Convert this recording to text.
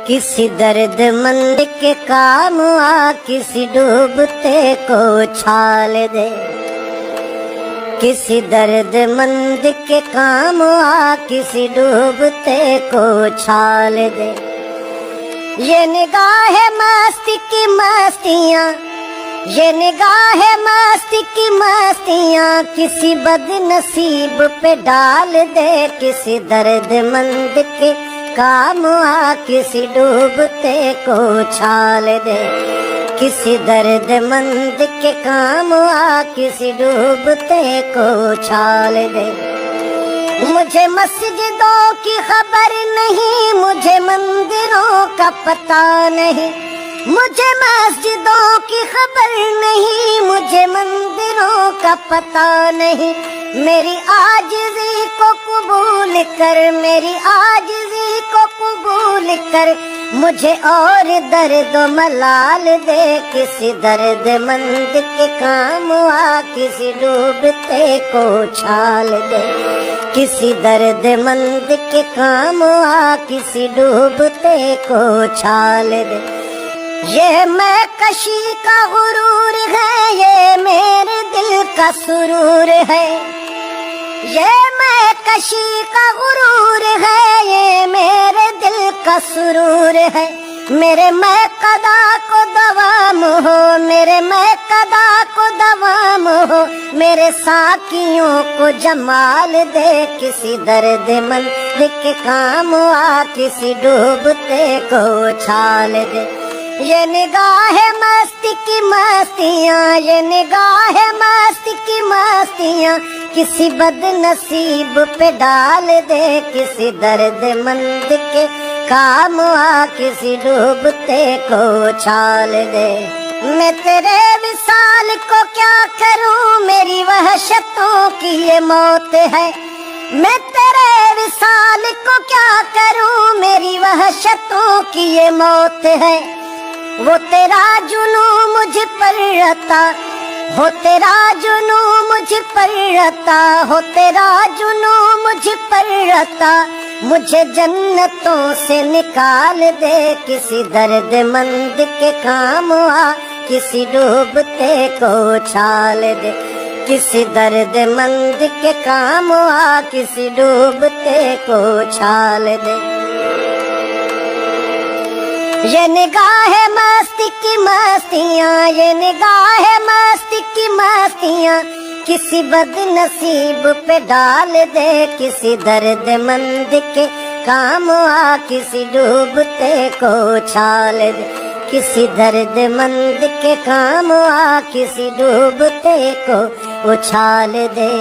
کسی درد مند کے کام آ کسی ڈوبتے کو چھال دے، کسی درد مند کے کام آ کسی ڈوبتے کو چھال دے۔ یہ نگاہ مستی کی مستیاں، یہ نگاہ مستی کی مستیاں کسی بد نصیب پہ ڈال دے، کسی درد مند کے کام آ کسی ڈوبتے کو چھال دے، کسی درد مند کے کام آ کسی ڈوبتے کو چھال دے۔ مجھے مسجدوں کی خبر نہیں، مجھے مندروں کا پتہ نہیں، مجھے مسجدوں کی خبر نہیں، مجھے مندروں کا پتہ نہیں۔ میری عاجزی کو قبول کر، میری عاجزی کو قبول کر، مجھے اور درد و ملال دے، کسی درد مند کے کام آ کسی ڈوبتے کو چھال دے، کسی درد مند کے کام آ کسی ڈوبتے کو چھال دے۔ یہ میں کشی کا غرور ہے، یہ میرے دل کا سرور ہے، یہ میں کشی کا غرور ہے، یہ میرے دل کا سرور ہے۔ میرے میں قضا کو دوام ہو، میرے میں قضا کو دوام ہو، میرے ساکیوں کو جمال دے، کسی درد مند کے کام آ کسی ڈوبتے کو چھال دے۔ یہ نگاہ مستی کی مستیاں، یہ نگاہ مستی کی مستیاں کسی بد نصیب پہ ڈال دے، کسی درد مند کے کام آ کسی ڈوبتے کو چھال دے۔ میں تیرے وصال کو کیا کروں، میری وحشتوں کی یہ موت ہے، میں تیرے وصال کو کیا کروں، میری وحشتوں کی یہ موت ہے۔ وہ تیرا جنوں مجھ پر رتا، ہو تیرا جنوں مجھ پر رتا، ہو تیرا جنوں مجھ پر رتا، مجھے جنتوں سے نکال دے، کسی درد مند کے کام آ کسی ڈوبتے کو چھال دے، کسی درد مند کے کام آ کسی ڈوبتے کو چھال دے۔ یہ نگاہ مستی کی مستیاں، یہ نگاہ مستی کی مستیاں کسی بد نصیب پہ ڈال دے، کسی درد مند کے کام آ کسی ڈوبتے کو چھال دے، کسی درد مند کے کام آ کسی ڈوبتے کو اچھال دے۔